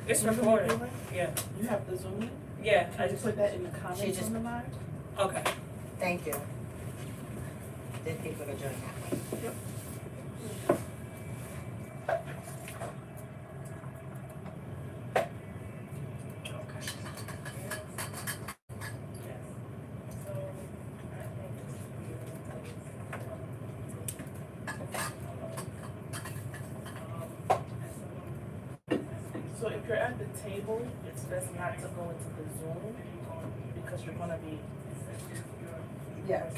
It's You can recorded. do it? Yeah. You have the Zoom link? Yeah. Can you put that in the She comments just- on the live? Okay. Thank you. Then people are joining that way. Yep. So if you're at the table, it's best not to go into the Zoom because you're gonna be. Yes.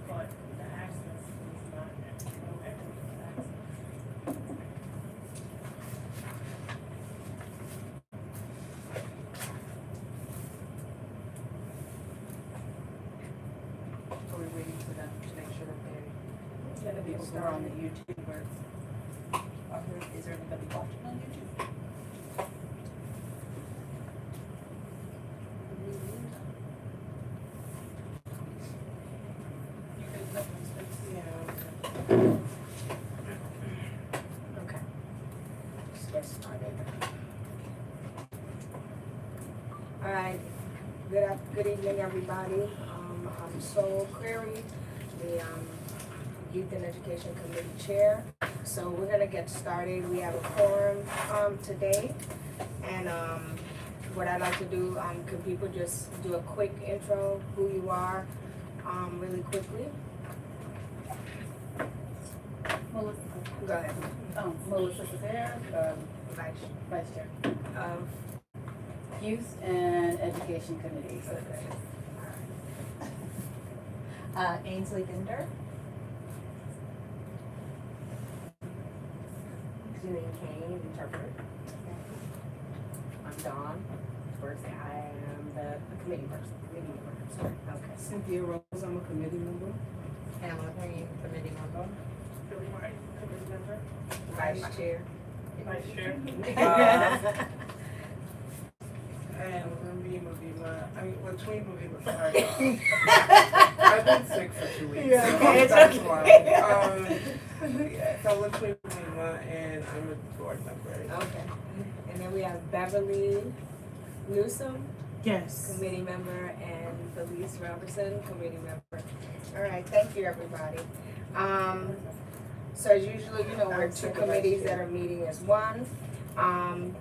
But the access is not, no access. Are we waiting for them to make sure that they're Gonna be people who are on the YouTube or is there anybody watching on YouTube? Okay. Let's get started. All right, good evening, everybody. I'm Sol Cleary, the Youth and Education Committee Chair. So we're gonna get started. We have a forum today. And what I'd like to do, can people just do a quick intro, who you are, really quickly? Melissa, Go ahead. Melissa Cesare, Vice Chair of Youth and Education Committee. Ainsley Binder. Janine Kane, interpreter. I'm Dawn. First, I am the committee person, committee member, sorry. Okay. Cynthia Rose, I'm a committee member. Pamela Payne, committee member. Billy Martin, committee member. Vice Chair. Vice Chair. And Mavima Vima, Latrine Mavima, sorry. I've been sick for 2 weeks. Yeah, okay, it's That's okay. why. Yeah, so Latrine Mavima, and I'm a board member. Okay. And then we have Beverly Newsom, Yes. committee member, and Felice Robertson, committee member. All right, thank you, everybody. So as usual, you know, we're two committees that are meeting as one. And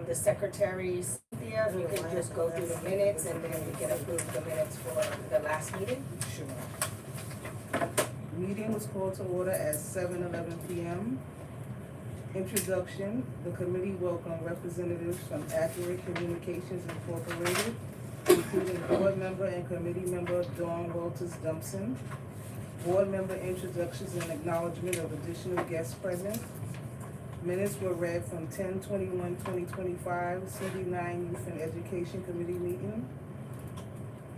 the secretary, Cynthia, if you could just go through the minutes and then we can approve the minutes for the last meeting. Sure. Meeting was called to order at 7:11 p.m. Introduction, the committee welcomed representatives from Accurate Communications Incorporated, including board member and committee member Dawn Walters Dumpson. Board member introductions and acknowledgement of additional guests present. Minutes were read from 10/21/2025 CD9 Youth and Education Committee meeting.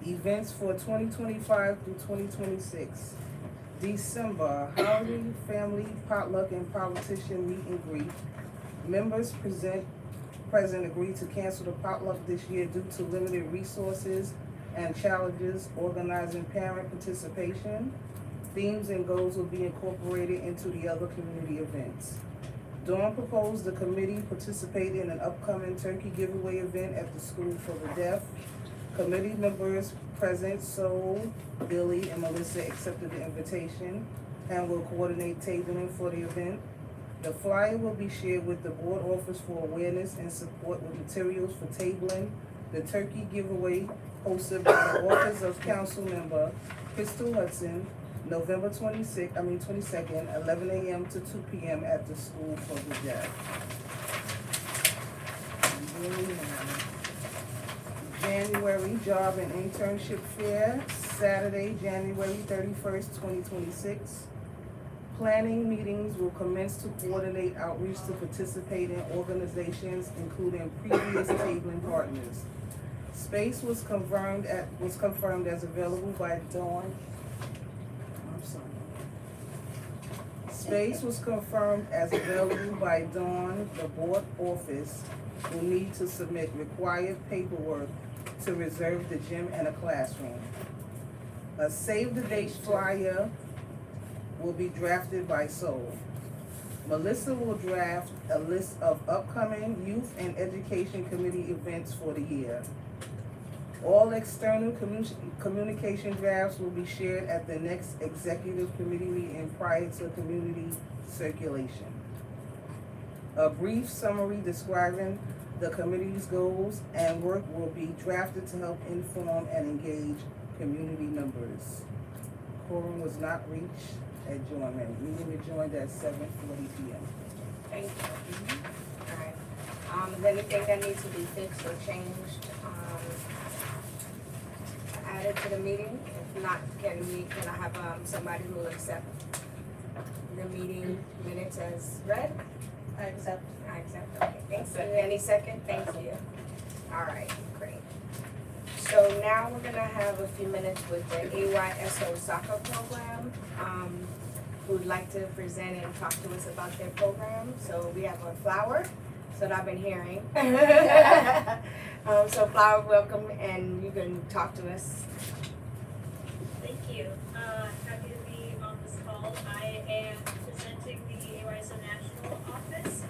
Events for 2025 through 2026. December, holiday, family, potluck, and politician meet and greet. Members present agreed to cancel the potluck this year due to limited resources and challenges organizing parent participation. Themes and goals will be incorporated into the other community events. Dawn proposed the committee participate in an upcoming turkey giveaway event at the School for the Deaf. Committee members present, Sol, Billy, and Melissa accepted the invitation and will coordinate tabling for the event. The flyer will be shared with the board office for awareness and support with materials for tabling the turkey giveaway hosted by the Office of Council Member Crystal Hudson, November 22nd, 11 a.m. to 2 p.m. at the School for the Deaf. January Job and Internship Fair, Saturday, January 31st, 2026. Planning meetings will commence to coordinate outreach to participating organizations, including previous tabling partners. Space was confirmed as available by Dawn. I'm sorry. Space was confirmed as available by Dawn. The board office will need to submit required paperwork to reserve the gym and a classroom. A save the date flyer will be drafted by Sol. Melissa will draft a list of upcoming youth and education committee events for the year. All external communication drafts will be shared at the next executive committee meeting prior to community circulation. A brief summary describing the committee's goals and work will be drafted to help inform and engage community members. Quorum was not reached. Adjournment. Meeting adjourned at 7:40 p.m. Thank you. Alright, is there anything that needs to be fixed or changed, added to the meeting? If not, can I have, somebody who will accept the meeting minutes as read? I accept. I accept, okay, thank you. Any second? Thank you. Alright, great. So now we're gonna have a few minutes with the AYSO soccer program. Who'd like to present and talk to us about their program. So we have a Flower, so that I've been hearing. So Flower, welcome, and you can talk to us. Thank you. Happy to be on this call. I am presenting the AYSO National Office.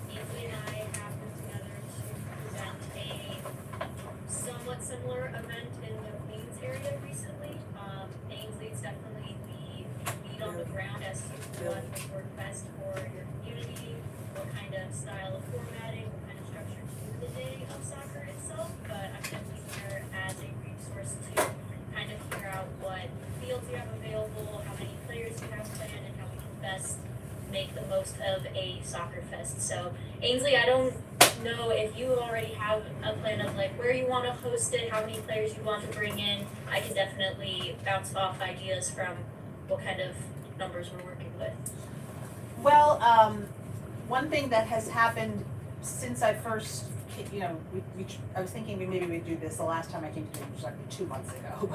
Ainsley and I have been together to present a somewhat similar event in the Queens area recently. Ainsley is definitely the lead on the ground as to what would work best for your community, what kind of style of formatting, what kind of structure to the day of soccer itself. But I'm definitely here as a resource to kind of figure out what fields you have available, how many players you have planned, and how we can best make the most of a soccer fest. So Ainsley, I don't know if you already have a plan of like where you want to host it, how many players you want to bring in. I can definitely bounce off ideas from what kind of numbers we're working with. Well, one thing that has happened since I first, I was thinking maybe we'd do this the last time I came to, which was like 2 months ago,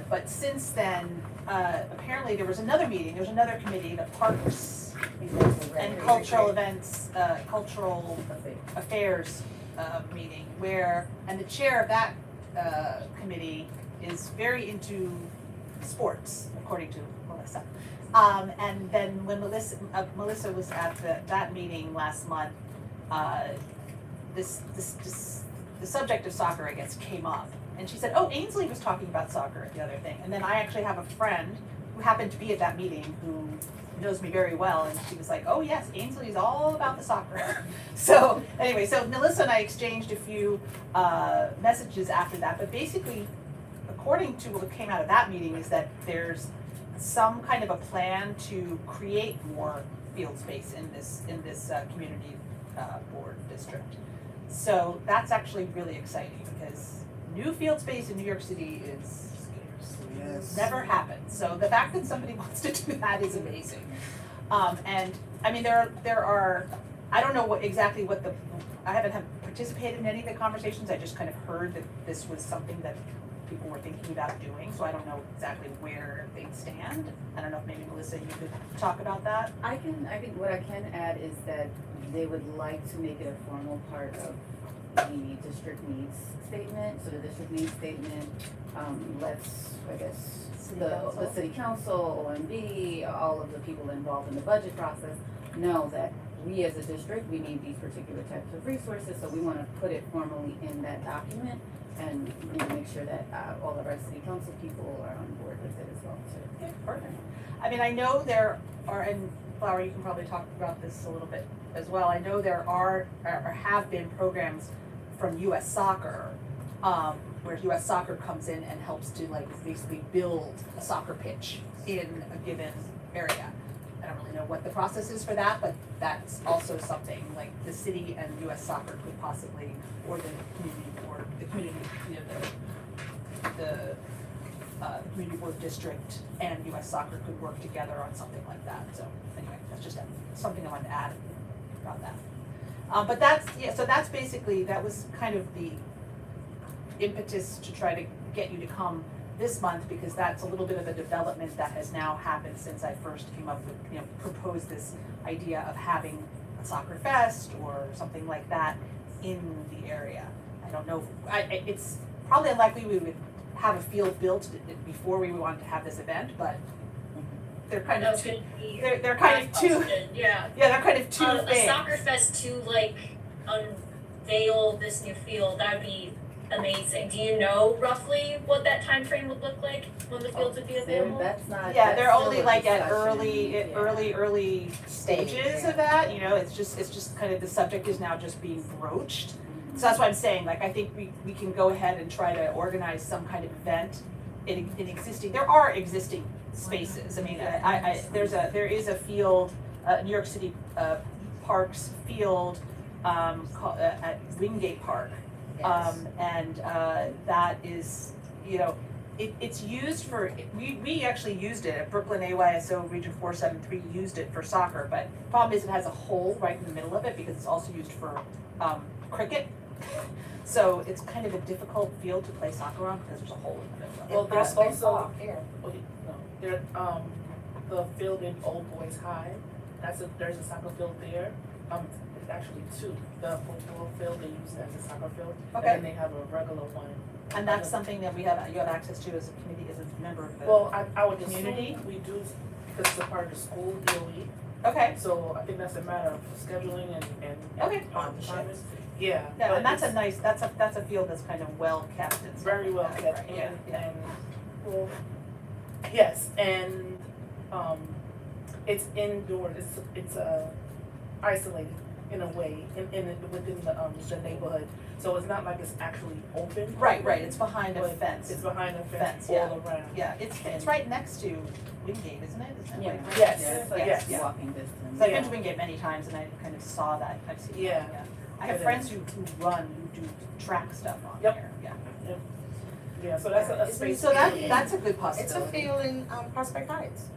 but since then, apparently there was another meeting, there was another committee, the Parks and Cultural Events, Cultural Affairs, meeting where, and the chair of that, committee is very into sports, according to Melissa. And then when Melissa was at that meeting last month, the subject of soccer, I guess, came up. And she said, oh, Ainsley was talking about soccer at the other thing. And then I actually have a friend who happened to be at that meeting who knows me very well. And she was like, oh yes, Ainsley's all about the soccer. So anyway, so Melissa and I exchanged a few messages after that. But basically, according to what came out of that meeting is that there's some kind of a plan to create more field space in this community board district. So that's actually really exciting because new field space in New York City is Yes. never happened. So the fact that somebody wants to do that is amazing. And I mean, there are, I don't know exactly I haven't participated in any of the conversations. I just kind of heard that this was something that people were thinking about doing. So I don't know exactly where they stand. I don't know if maybe Melissa, you could talk about that. I think what I can add is that they would like to make it a formal part of the district needs statement. So the district needs statement lets, I guess, the city council, OMB, all of the people involved in the budget process know that we as a district, we need these particular types of resources. So we want to put it formally in that document and make sure that all of our city council people are on board with it as well too. Yeah, perfect. I mean, I know there are, and Flower, you can probably talk about this a little bit as well. I know there are or have been programs from U.S. Soccer, where U.S. Soccer comes in and helps to like basically build a soccer pitch in a given area. I don't really know what the process is for that, but that's also something like the city and U.S. Soccer could possibly, or the community board, the community board district and U.S. Soccer could work together on something like that. So anyway, that's just something I wanted to add about that. But that's basically, that was kind of the impetus to try to get you to come this month, because that's a little bit of a development that has now happened since I first came up with, proposed this idea of having a soccer fest or something like that in the area. I don't know, it's probably unlikely we would have a field built before we wanted to have this event, but they're kind That of was two, gonna be they're kind of my two, question, yeah. yeah, they're kind of two A things. soccer fest to like unveil this new field, that'd be amazing. Do you know roughly what that time frame would look like when the fields would be available? That's not. Yeah, that's they're still only a like at discussion. early stages yeah. of that, you know, it's just kind of, the subject is now just being broached. So that's what I'm saying, like, I think we can go ahead and try to organize some kind of event in existing, there are existing spaces. I mean, there is a field, New York City, Parks field, at Wingate Park. And that is, you know, it's used for, we actually used it at Brooklyn AYSO Region 473 used it for soccer, but the problem is it has a hole right in the middle of it because it's also used for cricket. So it's kind of a difficult field to play soccer on because there's a hole in the middle of it. Well, there's also, Here. there, the field in Old Boys High, there's a soccer field there. It's actually two. The football field they use as a soccer field, Okay. and then they have a regular one. And that's something that you have access to as a committee, as a member of the. Well, I would community? assume we do, because it's a part of the school DOE, Okay, so I think that's a matter of scheduling and Okay. partnerships. Yeah. yeah, but and that's a it's nice, that's a field that's kind of well kept and stuff very well like that, kept, right? Yeah. and, well, yes, and, it's indoors, it's isolated in a way, within the neighborhood, so it's not like it's actually open. Right, it's behind a But fence. It's behind a fence Fence, yeah. all around. Yeah, it's right next to Wingate, isn't it? Isn't it Yeah. right? Yes, Yeah, it's like yes. Yeah. walking distance. So I've been Yeah. to Wingate many times and I kind of saw that, I've seen that, Yeah. yeah. I have It friends who do track stuff on Yep. there, yeah. Yeah, so that's a space. So that's a good It's a possibility. field in Prospect Heights.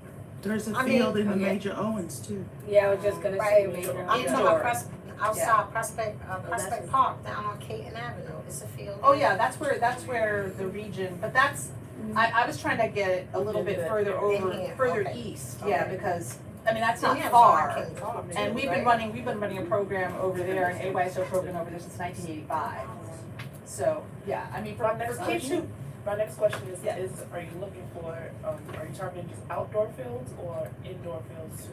There's a I mean, field in the okay. Major Owens too. Yeah, I was just gonna say, Major. I'm talking Indoor. about outside Prospect, that's Prospect a- Park down on Caton Avenue. It's a field. Oh, yeah, that's where the region, but that's, I was trying to get it a little bit further over, In here, further okay. east, yeah, Okay. because, I mean, that's not Yeah, far. King Park too, And we've been right? running a program over there, an AYSO program over there since 1985. So, yeah, I mean, My for next kids who, question, my next question Yeah. is, are you looking for, are you targeting just outdoor fields or indoor fields too?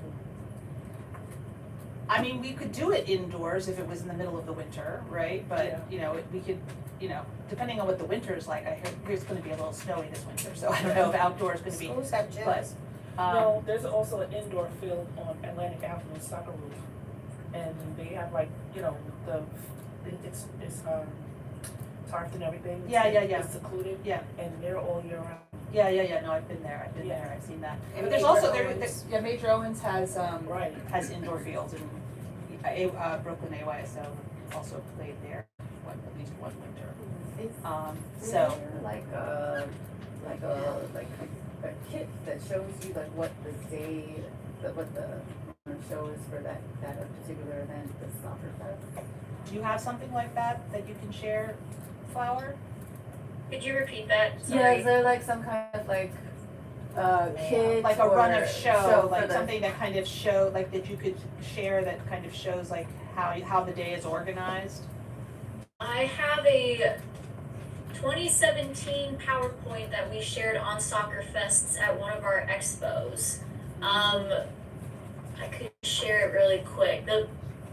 I mean, we could do it indoors if it was in the middle of the winter, right? Yeah. But, you know, we could, you know, depending on what the winter's like, I hear it's gonna be a little snowy this winter, so I don't know if outdoors gonna be, Schools have but, gyms. No, there's also an indoor field on Atlantic Avenue, Soccer Roof. And they have like, you know, it's tarped and everything. Yeah. It's secluded. Yeah. And they're all year round. yeah, no, I've been there, Yeah. I've seen that. And But there's Major also, Owens. Major Owens has, Right. has indoor fields and, Brooklyn AYSO also played there, at least one winter. Is So, there like a kit that shows you like what the day, what the show is for that particular event, the soccer fest? do you have something like that you can share, Flower? Could you repeat that? Yeah, Sorry. is there like some kind of like kit Like a run or of show, for like the- something that kind of show, like that you could share that kind of shows like how the day is organized? I have a 2017 PowerPoint that we shared on Soccer Fests at one of our expos. I could share it really quick. The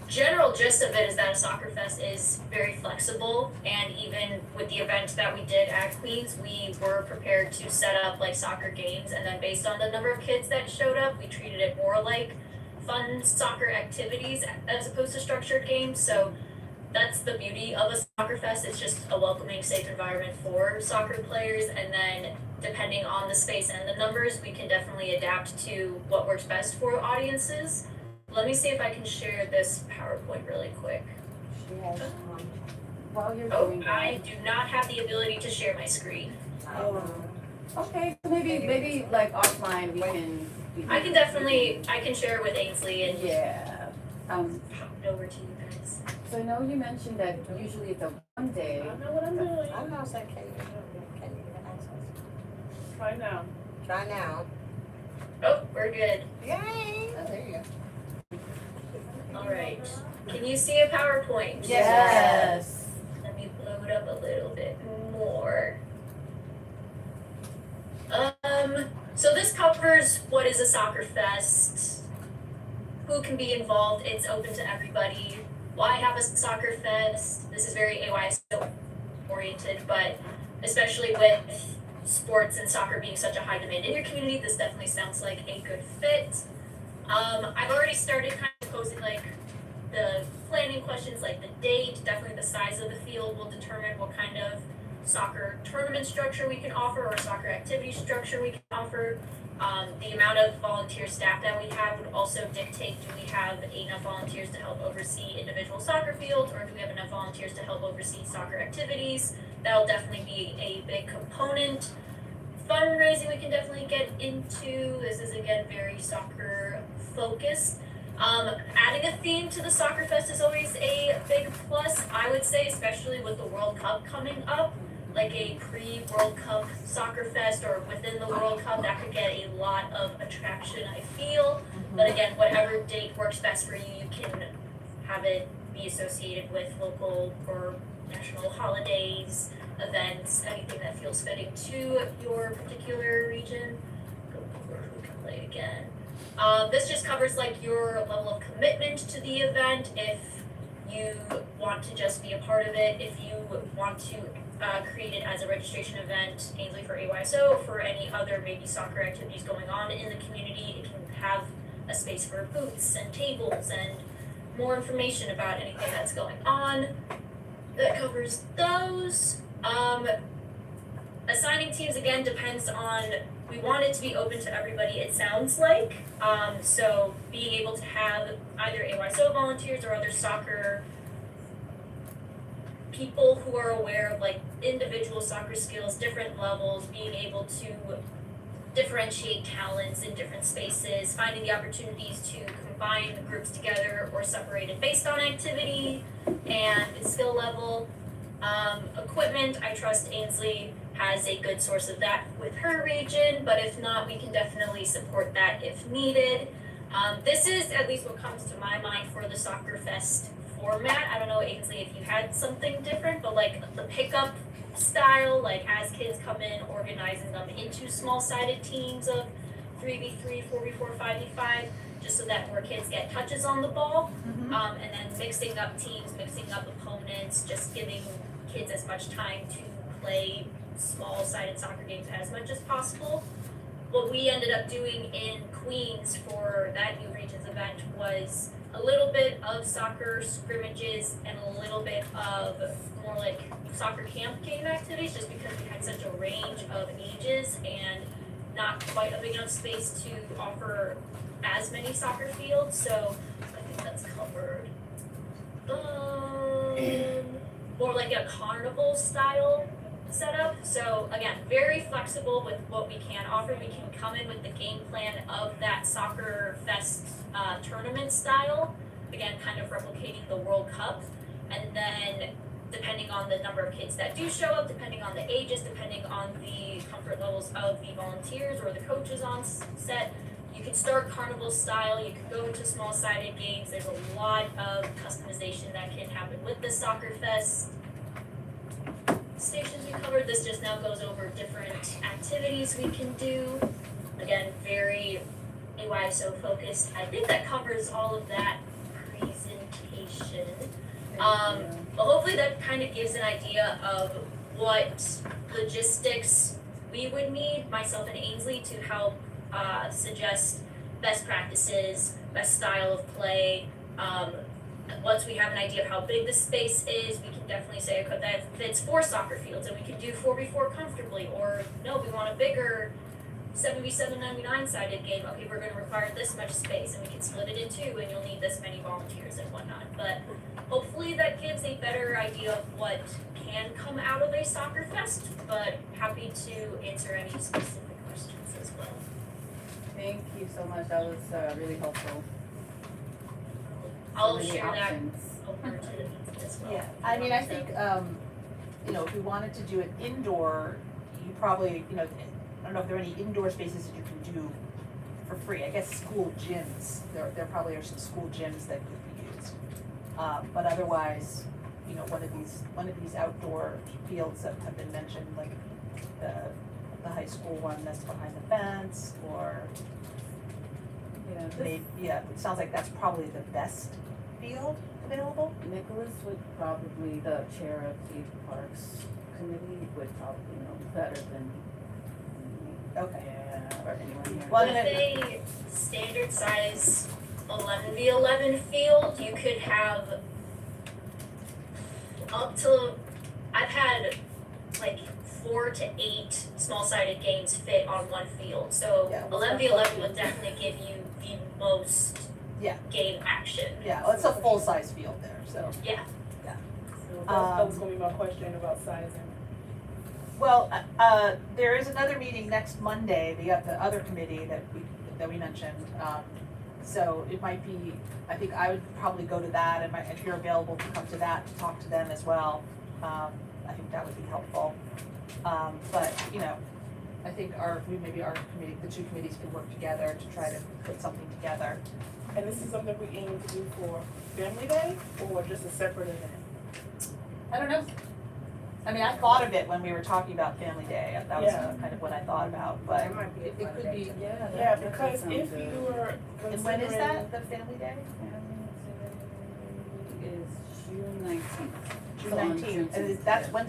general gist of it is that a soccer fest is very flexible, and even with the event that we did at Queens, we were prepared to set up like soccer games, and then based on the number of kids that showed up, we treated it more like fun soccer activities as opposed to structured games. So that's the beauty of a soccer fest. It's just a welcoming, safe environment for soccer players, and then depending on the space and the numbers, we can definitely adapt to what works best for audiences. Let me see if I can share this PowerPoint really quick. She has, while you're Oh, doing I that. do not have the ability to share my screen. Okay, so maybe like offline we can. I can share it with Ainsley and Yeah. pop it over to you guys. So I know you mentioned that usually it's a one day. I know what I'm doing. I know, it's like, can you get access? Try now. Try now. Oh, we're good. Yay! Oh, there you go. All right. Can you see a PowerPoint? Yes. Let me blow it up a little bit more. So this covers what is a soccer fest, who can be involved, it's open to everybody, why have a soccer fest. This is very AYSO oriented, but especially with sports and soccer being such a high demand in your community, this definitely sounds like a good fit. I've already started kind of posing like the planning questions, like the date, definitely the size of the field will determine what kind of soccer tournament structure we can offer or soccer activity structure we can offer. The amount of volunteer staff that we have would also dictate, do we have enough volunteers to help oversee individual soccer fields, or do we have enough volunteers to help oversee soccer activities? That'll definitely be a big component. Fundraising we can definitely get into. This is again very soccer focused. Adding a theme to the soccer fest is always a big plus, I would say, especially with the World Cup coming up. Like a pre-World Cup soccer fest or within the World Cup, that could get a lot of attraction, I feel. But again, whatever date works best for you, you can have it be associated with local or national holidays, events, anything that feels fitting to your particular region. Go over who can play again. This just covers like your level of commitment to the event, if you want to just be a part of it, if you want to create it as a registration event, Ainsley for AYSO, for any other maybe soccer activities going on in the community. It can have a space for booths and tables and more information about anything that's going on. That covers those. Assigning teams again depends on, we want it to be open to everybody, it sounds like. So being able to have either AYSO volunteers or other soccer people who are aware of like individual soccer skills, different levels, being able to differentiate talents in different spaces, finding the opportunities to combine groups together or separate it based on activity and skill level. Equipment, I trust Ainsley has a good source of that with her region, but if not, we can definitely support that if needed. This is at least what comes to my mind for the Soccer Fest format. I don't know, Ainsley, if you had something different, but like the pickup style, like as kids come in, organizing them into small-sided teams of 3v3, 4v4, 5v5, just so that more kids get touches on the ball, and then mixing up teams, mixing up opponents, just giving kids as much time to play small-sided soccer games as much as possible. What we ended up doing in Queens for that New Regions event was a little bit of soccer scrimmages and a little bit of more like soccer camp game activities, just because we had such a range of ages and not quite a big enough space to offer as many soccer fields. So I think that's covered. More like a carnival style setup. So again, very flexible with what we can offer. We can come in with the game plan of that soccer fest tournament style, again kind of replicating the World Cup, and then depending on the number of kids that do show up, depending on the ages, depending on the comfort levels of the volunteers or the coaches on set, you can start carnival style, you can go into small-sided games. There's a lot of customization that can happen with the soccer fest. Stations we covered, this just now goes over different activities we can do. Again, very AYSO focused. I think that covers all of that presentation. But hopefully that kind of gives an idea of what logistics we would need, myself and Ainsley, to help suggest best practices, best style of play. Once we have an idea of how big the space is, we can definitely say, okay, that fits 4 soccer fields and we can do 4v4 comfortably, or no, we want a bigger 7v7 99-sided game. Okay, we're gonna require this much space and we can split it in 2 and you'll need this many volunteers and whatnot. But hopefully that gives a better idea of what can come out of a soccer fest, but happy to answer any specific questions as well. Thank you so much, that was really helpful. I'll So many share that options. over to the meeting as well. Yeah, I mean, I think, if we wanted to do it indoor, you probably, I don't know if there are any indoor spaces that you can do for free. I guess school gyms, there probably are some school gyms that could be used. But otherwise, one of these outdoor fields that have been mentioned, like the the high school one that's behind the fence, or Yeah, maybe, yeah, it sounds like that's probably the best field available. Nicholas would probably, the chair of the Parks Committee, would probably know better than me. Okay. Yeah, or anyone here. Well, With a standard size 11v11 field, you could have up to, I've had like 4 to 8 small-sided games fit on one field. So Yeah. 11v11 would definitely give you the most Yeah. game action. Yeah, well, it's a full-size field there, so. Yeah. So that was gonna be my question about sizing. Well, there is another meeting next Monday, the other committee that we mentioned. So it might be, I think I would probably go to that, and if you're available to come to that, to talk to them as well. I think that would be helpful. But, you know, I think maybe our committee, the two committees can work together to try to put something together. And this is something we aim to do for Family Day or just a separate event? I don't know. I mean, I thought of it when we were talking about Family Day, that was Yeah. kind of what I thought about, but. That might be a It fun could day be, to- yeah. Yeah, that could because sound if good. you were And when is considering- that, the Family Day? Is June 19th. June So on 19th, and Juneteenth, that's yeah. when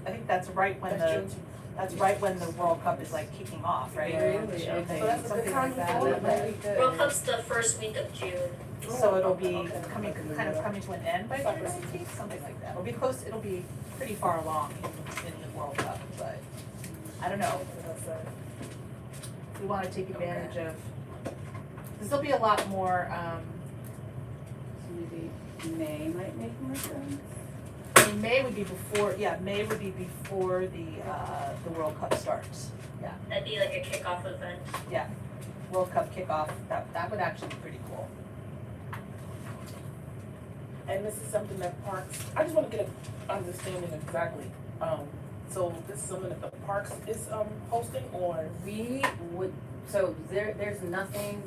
I think that's right when that's right when the World Cup is like kicking off, right? Really? Okay, Okay. So that's a good something time like to that. do it. That might be good. World Cup's the first week of June. So it'll be Okay. coming to an end by June 19th, something like that. It'll be close, it'll be pretty far along in the World Cup, but I don't know. We wanna take advantage of, cause there'll be a lot more, So maybe May might make more sense. I mean, May would be before the World Cup starts. That'd be like a kickoff event. World Cup kickoff, that would actually be pretty cool. And this is something that Parks, I just wanna get an understanding exactly. So this is something that the Parks is, hosting or? We would, so there's nothing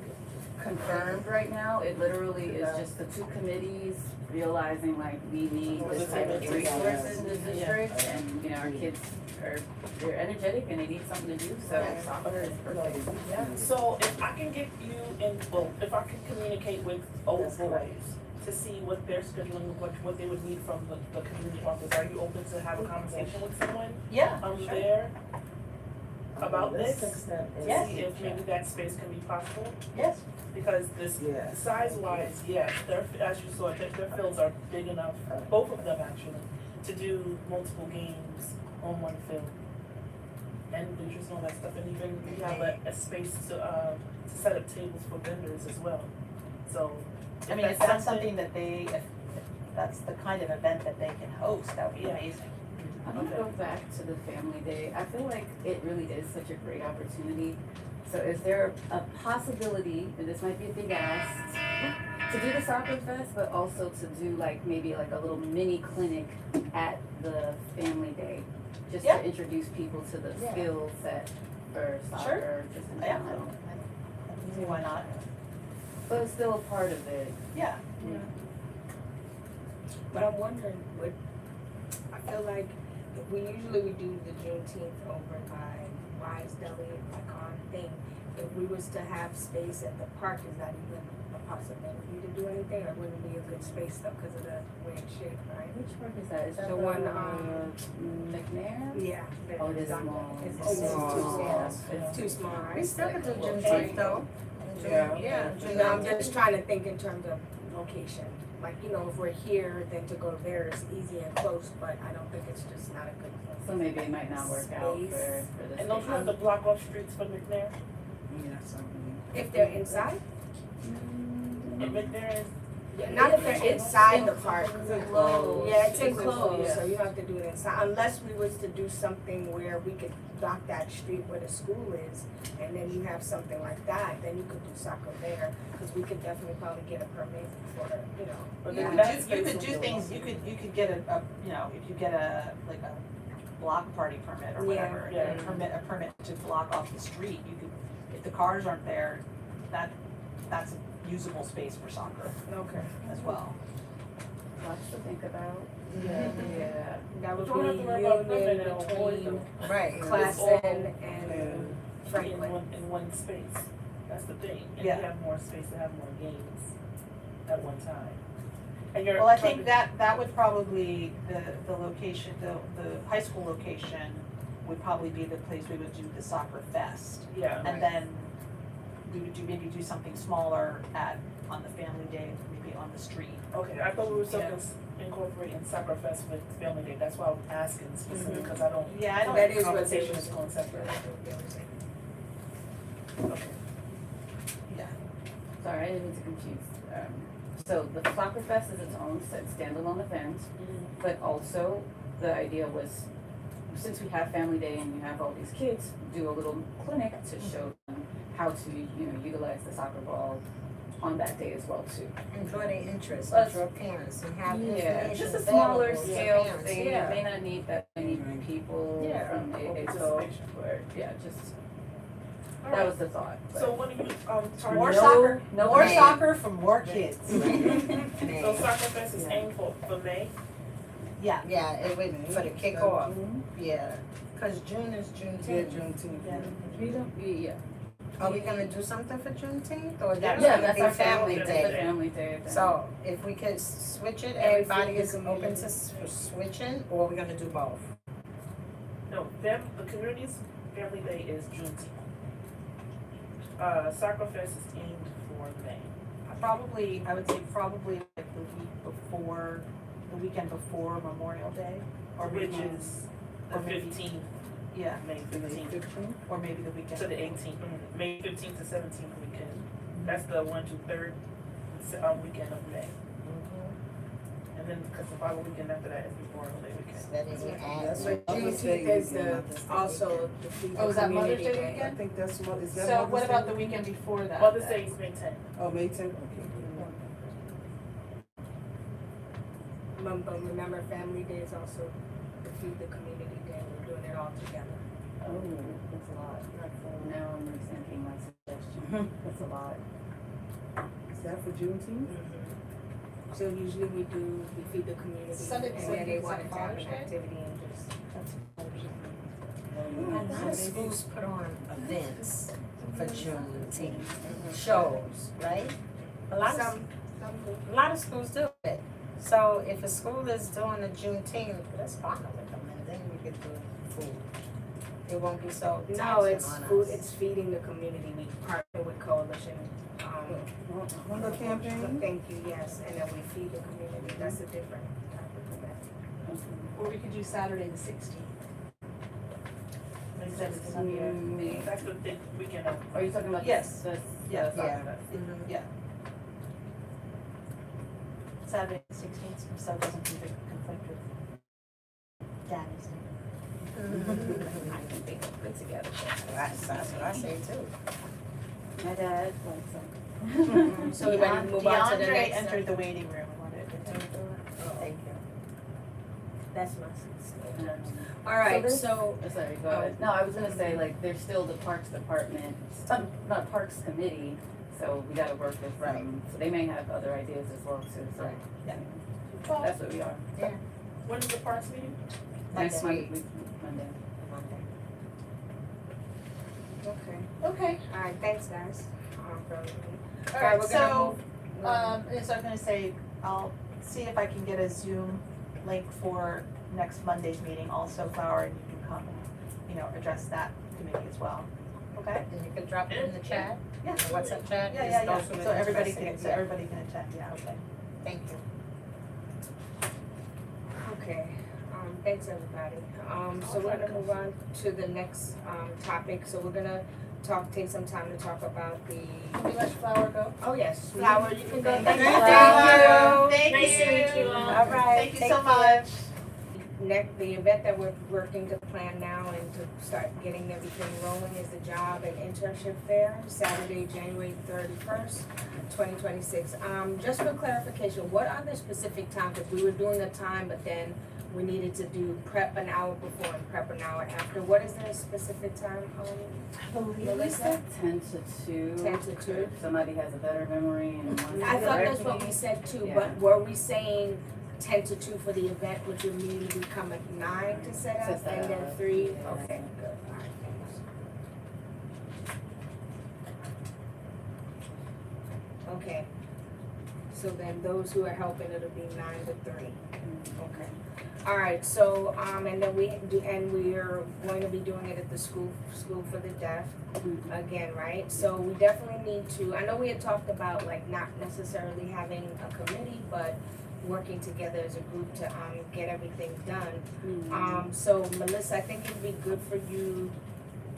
confirmed right now. It literally is just the two committees realizing like we need this type of resources in the district, and, you know, our kids they're energetic and they need something to do, so soccer is perfect. So if I can get you if I can communicate with Old Boys to see what they're scheduling, what they would need from the community office, are you open to have a conversation with someone Yeah, there about this? Yes. See if maybe that space can be possible, yes. because this, Yeah. size-wise, yes, as you saw, their fields are big enough, both of them actually, to do multiple games on one field. And bleachers and all that stuff, and even we have a space to set up tables for vendors as well, so. I mean, if that's something that if that's the kind of event that they can host, that would be Yeah. amazing. I'm gonna go back to the family day. I feel like it really is such a great opportunity. So is there a possibility, and this might be a big ask, to do the soccer fest, but also to do like maybe like a little mini clinic at the family day? Just Yeah. to introduce people to the Yeah. skill set for soccer, just in Yeah, general. I don't see why not. But it's still a part of it. Yeah. But I'm wondering, I feel like if we usually do the Juneteenth over by Wise Deli, like on thing, if we was to have space at the park, is that even a possibility to do anything, or would it be a good space though, cause of the way it's shaped, right? Which park is that? Is that The one, McNair? Yeah. Oh, it is small. It's It's too small. small. It's It's too small, right? We still could do Juneteenth, though. Yeah, I'm just trying to think in terms of location. Like, you know, if we're here, then to go there is easy and close, but I don't think it's just not a good place. So maybe it might not work out for this. And don't you have to block off streets for McNair? Yeah, something. If they're inside? And McNair is, Not if they're inside the park. enclosed. Yeah, it's enclosed, Yeah. so you have to do it inside, unless we was to do something where we could block that street where the school is, and then you have something like that, then you could do soccer there, cause we could definitely probably get a permit for, you know. but You then could that do, you space could will do be things, longer. you could get a, you know, if you get a block party permit or Yeah. whatever, Yeah. a permit to block off the street, you could, if the cars aren't there, that's a usable space for soccer Okay. as well. Lots to think about. Yeah. Yeah. That would You don't have to be worry about union women or boys between though. Right. Classen and in Franklin. one space. That's the thing. And Yeah. you have more space to have more games at one time. And you're Well, I think that would probably, the location, the high school location would probably be the place we would do the soccer fest. Yeah. And then we would maybe do something smaller on the family day, maybe on the street. Okay, I thought we were still incorporating Soccer Fest with Family Day. That's why I'm asking specifically, because I don't. Yeah, I don't. That is what they Conversation was is going separate. Okay. Yeah. Sorry, I didn't mean to confuse. So the Soccer Fest is its own standalone event, but also the idea was, since we have Family Day and you have all these kids, do a little clinic to show them how to, utilize the soccer ball on that day as well too. And draw their interest, Well, and draw parents, and have Yeah, information just a available smaller to scale parents. thing, Yeah. may not need that many people Yeah, from or so, participation. yeah, just, All that right. was the thought. but- So when are you, targeting? More No- soccer, no more May. soccer for more kids. So Soccer Fest is Yeah. aimed for May? Yeah. Yeah, it would, for the kickoff, yeah, cause June is Yeah, Juneteenth. Juneteenth. We don't, yeah. Are we gonna do something for Juneteenth, or that's Yeah, gonna that's be our Family that's Day? the family day event. So if we could switch it, And everybody feed the is open community. to switching, or we're gonna do both? No, the community's Family Day is Juneteenth. Soccer Fest is aimed for May. Probably, I would say probably like the weekend before Memorial Day, or Which maybe, is the or maybe- 15th, yeah, May 15th. or maybe the weekend. To the 18th, May 15th to 17th weekend. That's the 1 to 3rd weekend of May. And then, because the following weekend after that is Memorial Day weekend. That is an ad. That's But Mother's Day Juneteenth is weekend. also the feed the Oh, is that Mother's community Day day. I weekend? think that's what, is that So Mother's what Day about the weekend? weekend before that? Mother's then? Day is May 10th. Oh, May 10th, okay. But remember, Family Day is also the feed the community day. We're doing it all together. Oh, that's a lot. Now I'm resenting my suggestion. That's a lot. Is that for Juneteenth? So usually we feed the community, Sunday, and then they want to have Father's an Day? activity and just. A lot of schools put on events for Juneteenth, shows, right? A lot of, a lot of schools do it. So if a school is doing a Juneteenth, let's partner with them, and then we could do food. It won't be so No, taxing it's on food, us. it's feeding the community. We partner with Coalition. Hunger campaign? Thank you, yes, and then we feed the community. That's a different type of event. Or we could do Saturday the 16th. Instead of Sunday. May. That's the big weekend of. Are you talking about Yes. the Yeah. Soccer Yeah. Fest? Yeah. Saturday the 16th, so it doesn't conflict with Daddy's Day. I think they can put together. That's what I say too. My dad likes soccer. So we ready to move on to the DeAndre next. entered the waiting room. I wanted to Thank you. That's my sister. Um, All right, there's- so Oh, sorry, go ahead. No, I was gonna say, like, there's still the Parks Department, not Parks Committee, so we gotta work with them. So they may have other ideas as well too, so. Yeah. That's what we are. When is the parks meeting? Next Monday. Monday. okay. Okay. All right, thanks guys. For everything. All right, we're gonna so, move- so I'm gonna say, I'll see if I can get a Zoom link for next Monday's meeting also, Flower, and you can come and, address that committee as well. Okay? And you can drop it in the chat, Yeah. the WhatsApp chat. Yeah, Just yeah, those who yeah, are so everybody interested, can, yeah. attend, yeah, okay. Thank you. Okay, thanks everybody. So we're gonna move on to the next, topic, so we're gonna take some time to talk about the. Can we let Flower go? Oh, yes, Flower, you can go. Thank you. Flower. Thank you. Nice to meet you all. All right. Thank you take so care. much. The event that we're working to plan now and to start getting everything rolling is the job and internship fair, Saturday, January 31st, 2026. Just for clarification, what are the specific times? If we were doing a time, but then we needed to do prep an hour before and prep an hour after, what is the specific time? We Melissa? said 10 to 2. 10 to 2. If somebody has a better memory and wants to I thought that's correct what me. we said too, Yeah. but were we saying 10 to 2 for the event, which would mean we come at 9 to set To up, set and then up. 3, Yeah. okay, good, alright, thanks. Okay, so then those who are helping, it'll be 9 to 3. Okay. All right, so, and then we are going to be doing it at the school for the deaf again, right? So we definitely need to, I know we had talked about like not necessarily having a committee, but working together as a group to, get everything done. So Melissa, I think it'd be good for you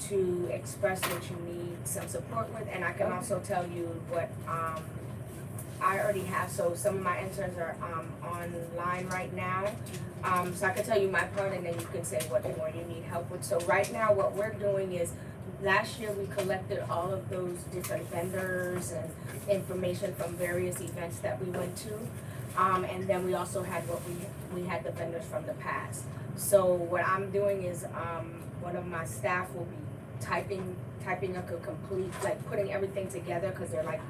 to express what you need some support with, and I can also tell you what, I already have, so some of my interns are online right now. So I can tell you my part and then you can say what more you need help with. So right now what we're doing is, last year we collected all of those different vendors and information from various events that we went to. And then we also had we had the vendors from the past. So what I'm doing is, one of my staff will be typing up a complete, like putting everything together, cause they're like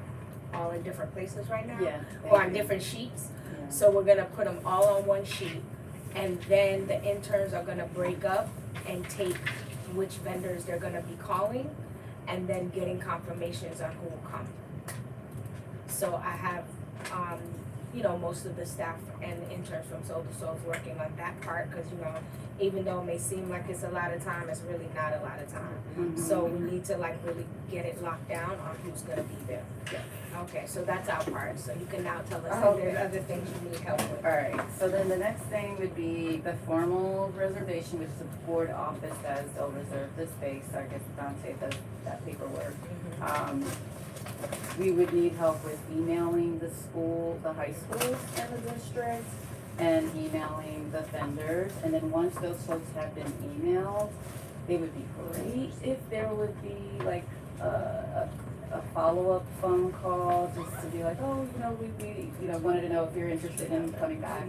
all in different places right now. Yeah. Or on different sheets. So we're gonna put them all on one sheet, and then the interns are gonna break up and take which vendors they're gonna be calling, and then getting confirmations on who will come. So I have, most of the staff and interns from Soul to Souls working on that part, cause even though it may seem like it's a lot of time, it's really not a lot of time. So we need to like really get it locked down on who's gonna be there. Okay, so that's our part, so you can now tell us if there's other things you need help with. Alright, so then the next thing would be the formal reservation, which the board office does, they'll reserve the space, so I guess Dante does that paperwork. We would need help with emailing the high schools in the district, and emailing the vendors, and then once those folks have been emailed, it would be great if there would be like a follow-up phone call, just to be like, we wanted to know if you're interested in coming back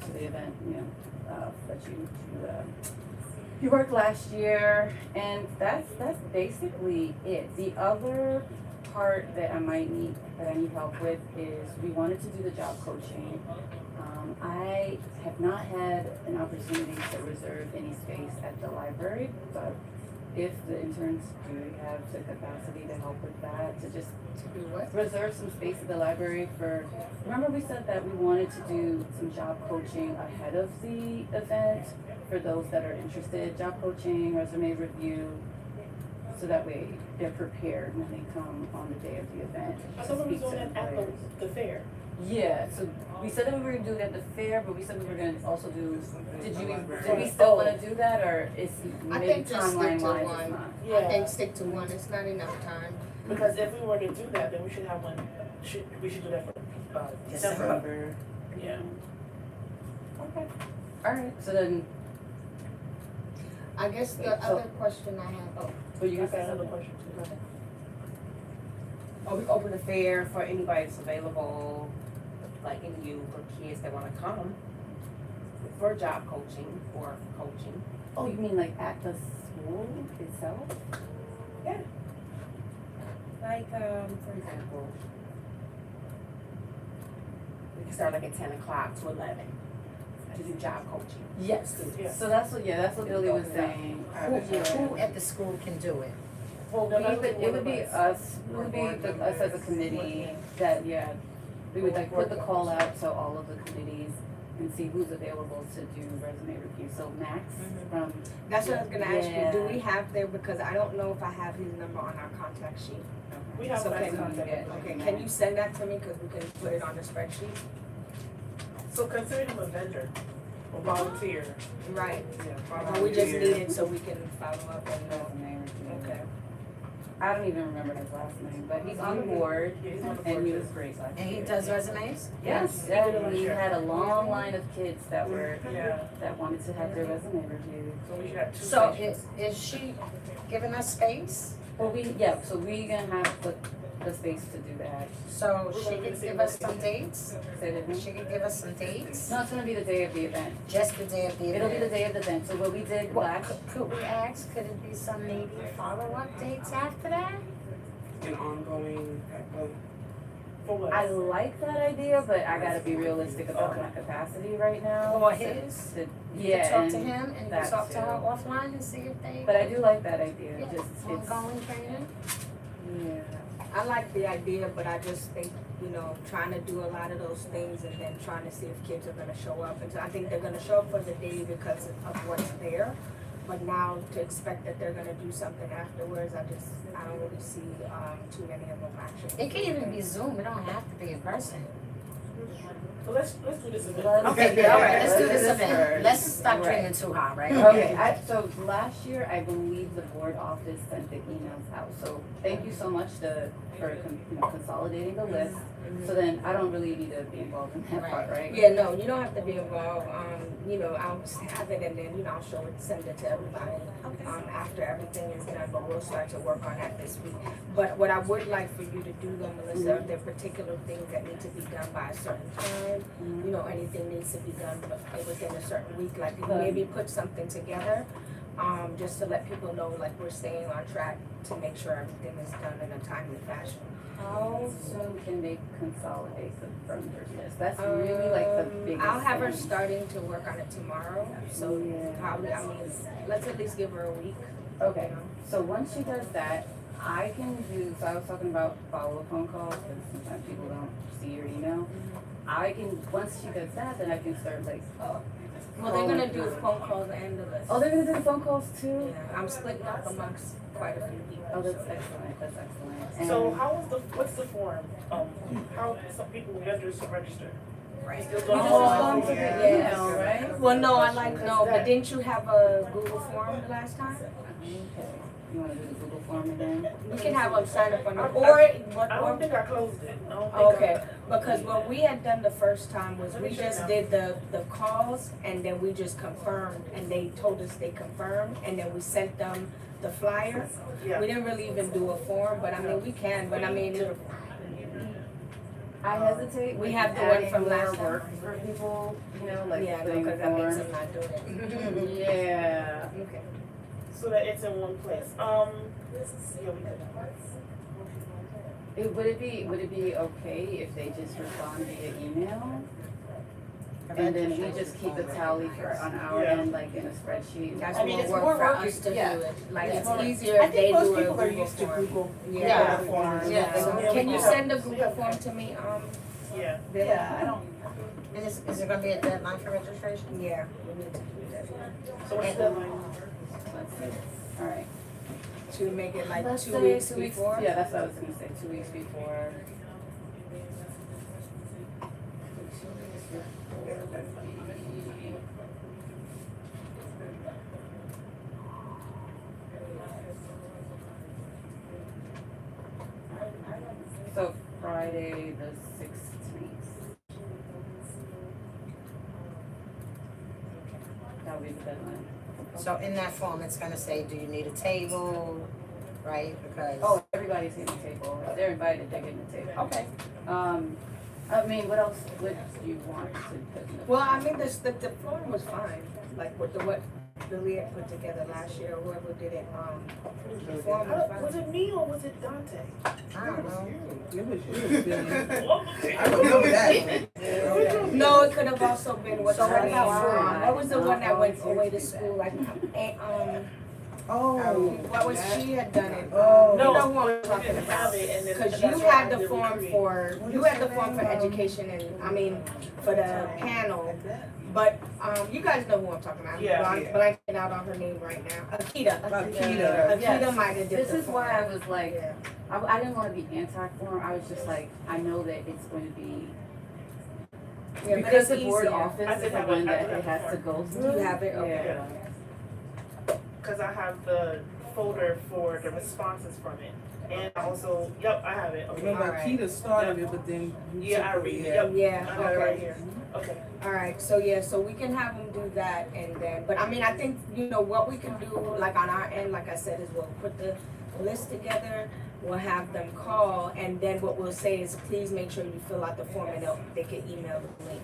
to the event, that you worked last year, and that's basically it. The other part that I need help with is we wanted to do the job coaching. I have not had an opportunity to reserve any space at the library, but if the interns do have the capacity to help with that, to just To do what? reserve some space at the library remember we said that we wanted to do some job coaching ahead of the event for those that are interested, job coaching, resume review, so that way they're prepared when they come on the day of the event. I to thought we speak were to doing the that at players. the fair. Yeah, so we said that we were gonna do it at the fair, but we said we were gonna also do, did we still wanna do that, or is I maybe think just stick timeline to wise one. it's not? I think stick to one, it's not enough time. Because if we were to do that, then we should have one, we should do that for, December. Yeah. Okay, alright, so then, I guess the Wait, so- other question I have, so you I can got say another something? question too. Or we open the fair for anybody that's available, like any youth or kids that wanna come for job coaching or coaching. Oh, you mean like at the school itself? Like, for example, we can start like at 10 o'clock to 11 to do job coaching. Yes, Yeah. so that's what Billy was saying. Who at the school can do it? Well, It would be us, us as a committee that, we would like put the call out to all of the committees and see who's available to do resume review. So Max from, that's what I was gonna ask you, do Yeah. we have there, because I don't know if I have his number on our contact sheet. we have So that can you, contact. okay, can you send that to me, cause we can put it on the spreadsheet? So consider him a vendor, a volunteer. Right, Yeah. well, we just need it so we can follow up and know. resume review. Okay. I don't even remember his last name, but he's on the board Yeah, he's on the and board he too. was great last And he year. does resumes? Yes, yeah, we had a long line of kids that Yeah, that wanted to have their resume reviewed. so we should have two So stations. is she giving us space? Well, so we gonna have the space to do that. So she could give us some dates? Say that again? She could give us some dates? No, it's gonna be the day of the event. Just the day of the event? It'll be the day of the event, so what we did What, last, could we ask, could it be some maybe follow-up dates after that? An ongoing type of For what? I like that idea, but I gotta be realistic about Okay. my capacity right now. Or to- his. to- You Yeah, can talk and to him and you that can talk to too. her offline and see if they. But I do like that idea, Yeah, just, it's, ongoing training. yeah. I like the idea, but I just think, you know, trying to do a lot of those things and then trying to see if kids are gonna show up. And so I think they're gonna show up for the day because of what's there. But now to expect that they're gonna do something afterwards, I don't really see, too many of them actually. It can even be Zoom, it don't have to be in person. So let's do this event. Okay, all right, let's do this Let's event. first. Let's stop Right. dreaming too hard, right? Okay, so last year, I believe the board office sent the emails out, so thank you so much for consolidating the list. So then I don't really need to be involved in that part, right? Yeah, no, you don't have to be involved, you know, I'll just have it and then, you know, I'll show it, send it to everybody. After everything is done, but we'll start to work on that this week. But what I would like for you to do though, Melissa, if there are particular things that need to be done by a certain time, you know, anything needs to be done within a certain week, like maybe put something together, just to let people know, like, we're staying on track to make sure everything is done in a timely fashion. How soon can they consolidate the vendors list? That's really like the biggest I'll have her thing. starting to work on it tomorrow, so Yeah. probably, I mean, let's at least give her a week. Okay, so once she does that, I can do, so I was talking about follow-up phone calls, because sometimes people don't see your email. I can, once she does that, then I can start like, Well, they're gonna do phone calls and the list. oh, they're gonna do the phone calls too? Yeah, I'm splitting up amongst quite a few people. Oh, that's excellent, that's excellent. So And- what's the form? How some people, vendors to register? Right. Still You going just on? respond to the Yeah. email, right? Well, no, but didn't you have a Google form the last time? Okay, you wanna do the Google form again? We can have them sign up on it, I or, don't think I closed it. I don't think okay, because what we had done the first time was we just did the calls and then we just confirmed and they told us they confirmed and then we sent them the flyer. Yeah. We didn't really even do a form, but I mean, we can, but I mean, I hesitate. We with have the one adding from more last time. work for people, you know, like yeah, no, putting the because that makes form. them not doing it. Yeah. Okay. So that it's in one place. Yeah, we could. Would it be okay if they just respond via email? And then we just keep a tally for on our Yeah. end, like in a spreadsheet? That's I mean, more it's work more for work, us to do yeah. it, like, Yeah. it's easier I if they think most do a people are Google used to form. Google. Yeah. Forms. Yeah. So, Can we you have- send a we Google have- form to me, Yeah. Bill? Yeah, I don't, And is there gonna be a deadline for registration? Yeah, we need to do that, So what's the deadline? Let's see. All right. to make it like Let's 2 say weeks 2 weeks. before. Yeah, that's what I was gonna say, 2 weeks before. So Friday the 16th. That would be the deadline. So in that form, it's gonna say, do you need a table, right? Because. Oh, everybody's getting a table. If they're invited, they're getting a table. Okay. I mean, what else would you want to put in the? Well, I mean, the form was fine, like with what Billy had put together last year, whoever did it, the form was Was fine. it me or was it Dante? I don't know. It was you, Billy. Okay. I remember that. No, it could have also been what's So her what name, about what was the one that went volunteer away to feedback? school, like, Oh. what was, she had done it. Oh. You know No, who I'm we talking didn't have about. it, and then Cause that's you why had I the did form recreate. for, you had the form for education and, I mean, for the panel, but, you guys know who I'm talking about. Yeah. I'm blanking out on her name right now. Akita. Akita. Akita might have did This the is form. why I was like, Yeah. I didn't wanna be anti-form, I was just like, I know that it's going to be, Yeah, but because it's the board easier. office I is did the have one it. I that did it have has the to go You through. have it, okay. Yeah. Because I have the folder for the responses from it. And also, yep, I have it. Okay. Remember, Alright. Keita started it, but then you Yeah, I took read it. it. Yep. Yeah, I got it right okay. here. Okay. Alright, so yeah, so we can have them do that and then, but I mean, I think, you know, what we can do, like on our end, like I said, is we'll put the list together, we'll have them call, and then what we'll say is, please make sure you fill out the form and they can email the link.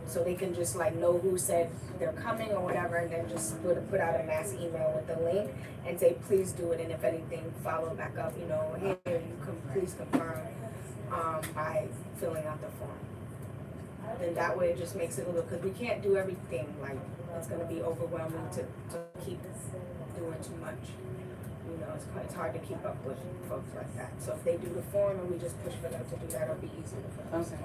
So they can just like know who said they're coming or whatever, and then just put out a mass email with the link and say, please do it, and if anything, follow back up, you know, hey, you can please confirm. by filling out the form. Then that way it just makes it a little, cause we can't do everything, like, it's gonna be overwhelming to keep doing too much. You know, it's hard to keep up with folks like that. So if they do the form and we just push for them to do that, it'll be easier for us. Okay.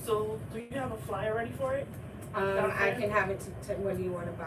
So, do you have a flyer ready for it? I can have it to when do you wanna buy